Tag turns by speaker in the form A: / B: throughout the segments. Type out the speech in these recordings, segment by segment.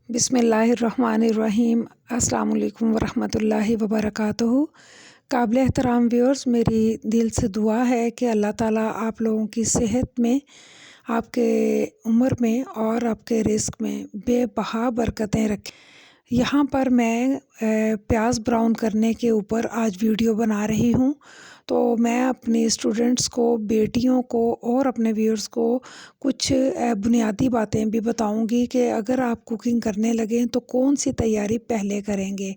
A: बिस्मिल्लाहिर्रहमानिर्रहीम। अस्सलाम वालेकुम वरहमतुल्लाहि वबरकातुहू। काबिल एहतराम व्यूअर्स, मेरी दिल से दुआ है कि अल्लाह ताला आप लोगों की सेहत में, आपके उम्र में और आपके रिज़्क़ में बेबहा बरकतें रखें। यहाँ पर मैं प्याज ब्राउन करने के ऊपर आज वीडियो बना रही हूँ। तो मैं अपने स्टूडेंट्स को, बेटियों को और अपने व्यूअर्स को कुछ बुनियादी बातें भी बताऊंगी कि अगर आप कुकिंग करने लगें तो कौन सी तैयारी पहले करेंगे।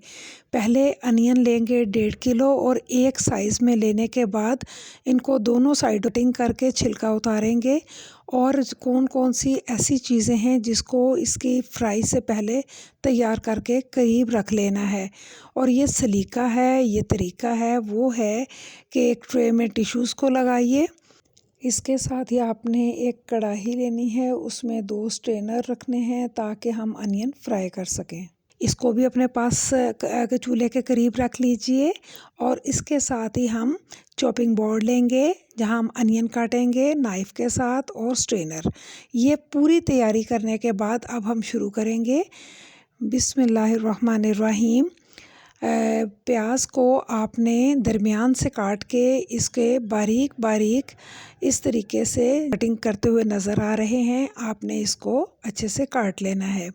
A: पहले अनियन लेंगे 1.5 किलो और एक साइज़ में लेने के बाद इनको दोनों साइड कटिंग करके छिलका उतारेंगे। और कौन कौन सी ऐसी चीज़ें हैं जिसको इसकी फ्राई से पहले तैयार करके करीब रख लेना है। और ये सलीका है, ये तरीका है वो है कि एक ट्रे में टिश्यूज़ को लगाइए। इसके साथ ही आपने एक कढ़ाई लेनी है, उसमें 2 स्ट्रेनर रखने हैं ताकि हम अनियन फ्राई कर सकें। इसको भी अपने पास चूल्हे के करीब रख लीजिए। और इसके साथ ही हम चॉपिंग बोर्ड लेंगे जहां हम अनियन काटेंगे नाइफ़ के साथ और स्ट्रेनर। ये पूरी तैयारी करने के बाद अब हम शुरू करेंगे। बिस्मिल्लाहिर्रहमानिर्रहीम। प्याज को आपने दरमियान से काट के इसके बारीक बारीक इस तरीके से कटिंग करते हुए नज़र आ रहे हैं। आपने इसको अच्छे से काट लेना है।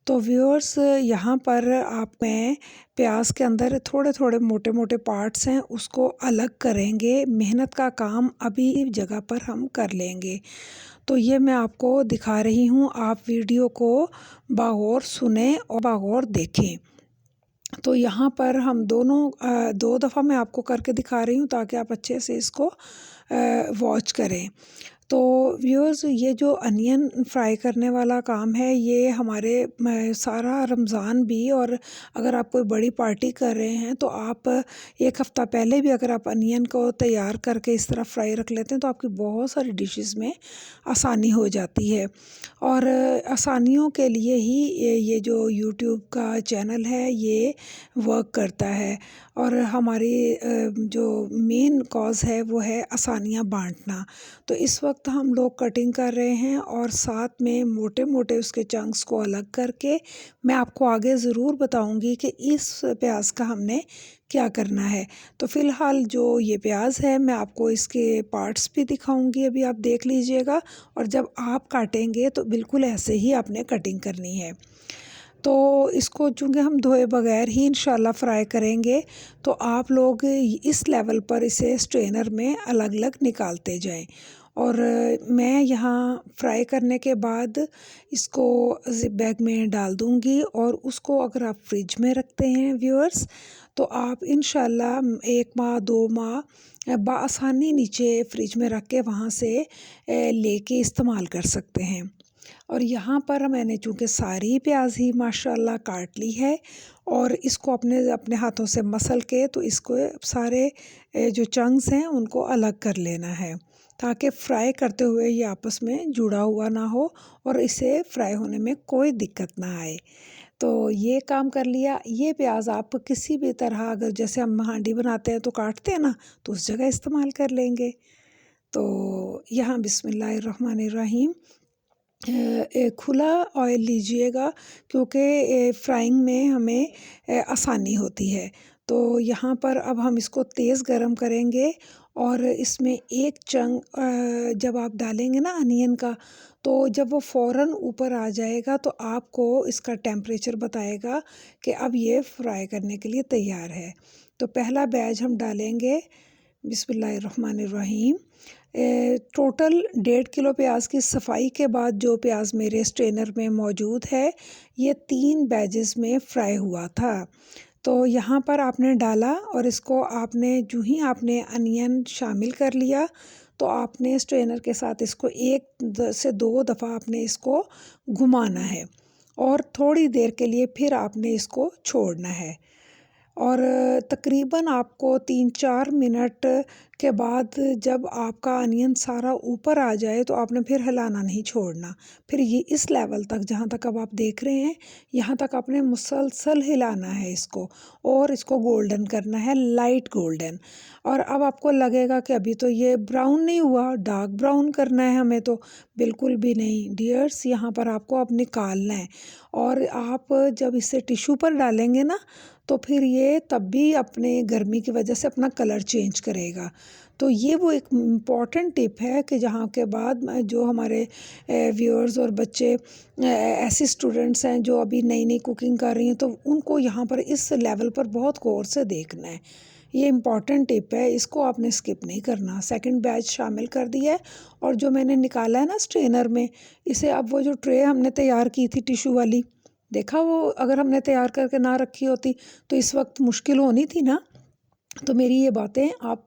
A: तो व्यूअर्स, यहाँ पर आप में प्याज के अंदर थोड़े थोड़े मोटे मोटे पार्ट्स हैं, उसको अलग करेंगे। मेहनत का काम अभी जगह पर हम कर लेंगे। तो ये मैं आपको दिखा रही हूँ, आप वीडियो को बागौर सुने और बागौर देखें। तो यहाँ पर हम दोनों 2 दफ़ा मैं आपको करके दिखा रही हूँ ताकि आप अच्छे से इसको वॉच करें। तो व्यूअर्स, ये जो अनियन फ्राई करने वाला काम है ये हमारे सारा रमज़ान भी, और अगर आप कोई बड़ी पार्टी कर रहे हैं तो आप 1 हफ़्ता पहले भी अगर आप अनियन को तैयार करके इस तरह फ्राई रख लेते हैं तो आपकी बहुत सारी डिशेस में आसानी हो जाती है। और आसानियों के लिए ही ये जो यूट्यूब का चैनल है ये वर्क करता है। और हमारी जो मेन कॉज़ है वो है आसानियाँ बांटना। तो इस वक्त हम लोग कटिंग कर रहे हैं और साथ में मोटे मोटे उसके चंक्स को अलग करके मैं आपको आगे ज़रूर बताऊंगी कि इस प्याज का हमने क्या करना है। तो फ़िलहाल जो ये प्याज है मैं आपको इसके पार्ट्स भी दिखाऊंगी, अभी आप देख लीजिएगा। और जब आप काटेंगे तो बिल्कुल ऐसे ही आपने कटिंग करनी है। तो इसको चूँकि हम धोए बगैर ही इंशाल्लाह फ्राई करेंगे तो आप लोग इस लेवल पर इसे स्ट्रेनर में अलग अलग निकालते जाएं। और मैं यहाँ फ्राई करने के बाद इसको ज़िप बैग में डाल दूँगी। और उसको अगर आप फ्रिज में रखते हैं व्यूअर्स तो आप इंशाल्लाह 1 माह 2 माह बआसानी नीचे फ्रिज में रख के वहाँ से लेके इस्तेमाल कर सकते हैं। और यहाँ पर मैंने चूँकि सारी प्याज ही माशाल्लाह काट ली है और इसको अपने अपने हाथों से मसल के तो इसको सारे जो चंक्स हैं उनको अलग कर लेना है ताकि फ्राई करते हुए ये आपस में जुड़ा हुआ ना हो और इसे फ्राई होने में कोई दिक्कत ना आए। तो ये काम कर लिया। ये प्याज आप किसी भी तरह, अगर जैसे हम हांडी बनाते हैं तो काटते हैं ना, तो उस जगह इस्तेमाल कर लेंगे। तो यहाँ बिस्मिल्लाहिर्रहमानिर्रहीम खुला ऑयल लीजिएगा क्योंकि फ्राइंग में हमें आसानी होती है। तो यहाँ पर अब हम इसको तेज़ गरम करेंगे और इसमें एक चंक जब आप डालेंगे ना अनियन का, तो जब वो फ़ौरन ऊपर आ जाएगा तो आपको इसका टेम्परेचर बताएगा कि अब ये फ्राई करने के लिए तैयार है। तो पहला बैच हम डालेंगे। बिस्मिल्लाहिर्रहमानिर्रहीम। टोटल 1.5 किलो प्याज की सफाई के बाद जो प्याज मेरे स्ट्रेनर में मौजूद है ये 3 बैचेस में फ्राई हुआ था। तो यहाँ पर आपने डाला और इसको आपने जो ही आपने अनियन शामिल कर लिया तो आपने स्ट्रेनर के साथ इसको 1 से 2 दफ़ा आपने इसको घुमाना है और थोड़ी देर के लिए फिर आपने इसको छोड़ना है। और तकरीबन आपको 3-4 मिनट के बाद जब आपका अनियन सारा ऊपर आ जाए तो आपने फिर हिलाना नहीं छोड़ना। फिर ये इस लेवल तक जहाँ तक अब आप देख रहे हैं, यहाँ तक आपने मुसलसल हिलाना है इसको और इसको गोल्डन करना है, लाइट गोल्डन। और अब आपको लगेगा कि अभी तो ये ब्राउन नहीं हुआ, डार्क ब्राउन करना है हमें, तो बिल्कुल भी नहीं डियर्स, यहाँ पर आपको अब निकालना है। और आप जब इसे टिश्यू पर डालेंगे ना, तो फिर ये तब भी अपने गर्मी की वजह से अपना कलर चेंज करेगा। तो ये वो एक इम्पॉर्टेंट टिप है कि जहाँ के बाद जो हमारे व्यूअर्स और बच्चे ऐसे स्टूडेंट्स हैं जो अभी नई नई कुकिंग कर रही हैं, तो उनको यहाँ पर इस लेवल पर बहुत गौर से देखना है। ये इम्पॉर्टेंट टिप है, इसको आपने स्किप नहीं करना। सेकंड बैच शामिल कर दिया है और जो मैंने निकाला है ना स्ट्रेनर में, इसे अब वो जो ट्रे हमने तैयार की थी टिश्यू वाली, देखा वो अगर हमने तैयार करके ना रखी होती तो इस वक्त मुश्किल होनी थी ना। तो मेरी ये बातें आप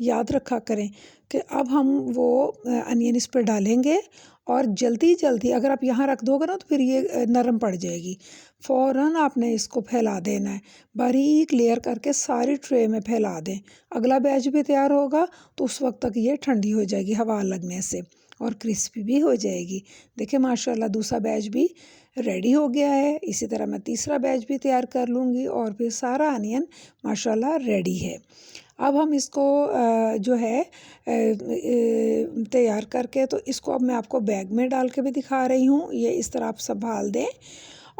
A: याद रखा करें कि अब हम वो अनियन इस पर डालेंगे और जल्दी जल्दी अगर आप यहाँ रख दोगे ना तो फिर ये नरम पड़ जाएगी। फ़ौरन आपने इसको फैला देना है, बारीक लेयर करके सारी ट्रे में फैला दें। अगला बैच भी तैयार होगा तो उस वक्त तक ये ठंडी हो जाएगी हवा लगने से और क्रिस्पी भी हो जाएगी। देखिए माशाल्लाह दूसरा बैच भी रेडी हो गया है। इसी तरह मैं तीसरा बैच भी तैयार कर लूँगी और फिर सारा अनियन माशाल्लाह रेडी है। अब हम इसको जो है तैयार करके, तो इसको अब मैं आपको बैग में डाल के भी दिखा रही हूँ। ये इस तरह आप संभाल दें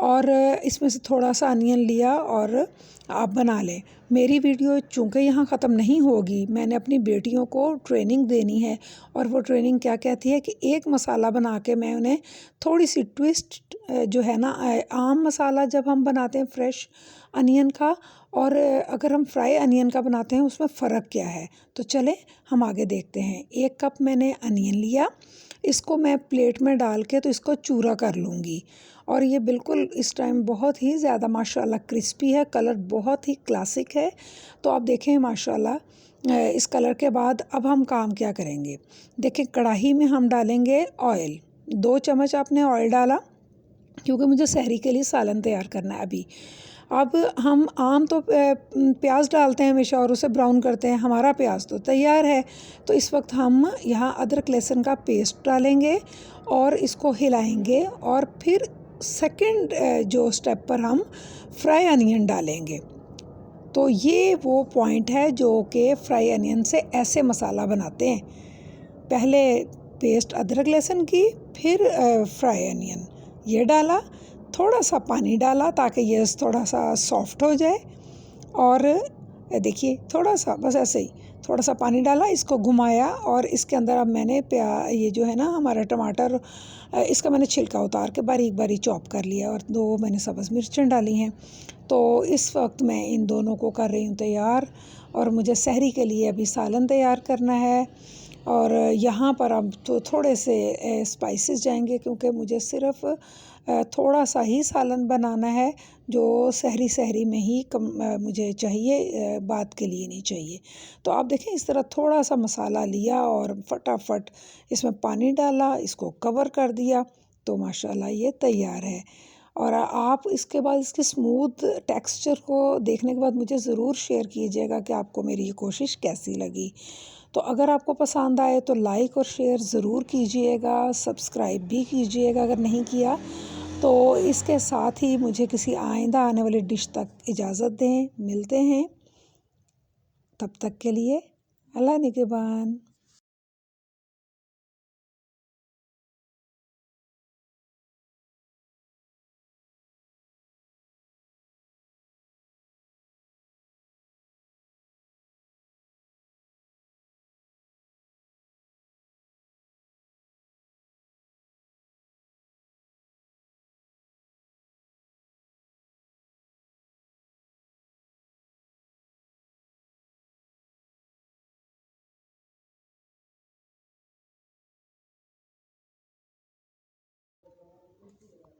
A: और इसमें से थोड़ा सा अनियन लिया और आप बना लें। मेरी वीडियो चूँकि यहाँ ख़त्म नहीं होगी, मैंने अपनी बेटियों को ट्रेनिंग देनी है और वो ट्रेनिंग क्या कहती है कि एक मसाला बना के मैं उन्हें थोड़ी सी ट्विस्ट जो है ना, आम मसाला जब हम बनाते हैं फ्रेश अनियन का और अगर हम फ्राई अनियन का बनाते हैं उसमें फ़र्क क्या है, तो चलें हम आगे देखते हैं। 1 कप मैंने अनियन लिया, इसको मैं प्लेट में डाल के तो इसको चूरा कर लूँगी और ये बिल्कुल इस टाइम बहुत ही ज़्यादा माशाल्लाह क्रिस्पी है, कलर बहुत ही क्लासिक है। तो आप देखें माशाल्लाह इस कलर के बाद अब हम काम क्या करेंगे। देखें कढ़ाई में हम डालेंगे ऑयल, 2 चम्मच आपने ऑयल डाला क्योंकि मुझे सहरी के लिए सालन तैयार करना है अभी। अब हम आम तो प्याज डालते हैं हमेशा और उसे ब्राउन करते हैं, हमारा प्याज तो तैयार है। तो इस वक्त हम यहाँ अदरक लहसुन का पेस्ट डालेंगे और इसको हिलाएंगे और फिर सेकंड जो स्टेप पर हम फ्राई अनियन डालेंगे। तो ये वो पॉइंट है जो कि फ्राई अनियन से ऐसे मसाला बनाते हैं, पहले पेस्ट अदरक लहसुन की, फिर फ्राई अनियन ये डाला, थोड़ा सा पानी डाला ताकि ये थोड़ा सा सॉफ्ट हो जाए और देखिए थोड़ा सा बस ऐसे ही थोड़ा सा पानी डाला, इसको घुमाया और इसके अंदर अब मैंने ये जो है ना हमारा टमाटर, इसका मैंने छिलका उतार के बारीक बारीक चॉप कर लिया और 2 मैंने सब्ज़ मिर्चें डाली हैं। तो इस वक्त मैं इन दोनों को कर रही हूँ तैयार और मुझे सहरी के लिए अभी सालन तैयार करना है। और यहाँ पर अब तो थोड़े से स्पाइसेस जाएंगे क्योंकि मुझे सिर्फ थोड़ा सा ही सालन बनाना है जो सहरी में ही मुझे चाहिए, बात के लिए नहीं चाहिए। तो आप देखें इस तरह थोड़ा सा मसाला लिया और फटाफट इसमें पानी डाला, इसको कवर कर दिया, तो माशाल्लाह ये तैयार है। और आप इसके बाद इसके स्मूथ टेक्सचर को देखने के बाद मुझे ज़रूर शेयर कीजिएगा कि आपको मेरी ये कोशिश कैसी लगी। तो अगर आपको पसंद आए तो लाइक और शेयर ज़रूर कीजिएगा, सब्सक्राइब भी कीजिएगा अगर नहीं किया। तो इसके साथ ही मुझे किसी आइंदा आने वाली डिश तक इजाज़त दें, मिलते हैं, तब तक के लिए अल्लाह निगहबान।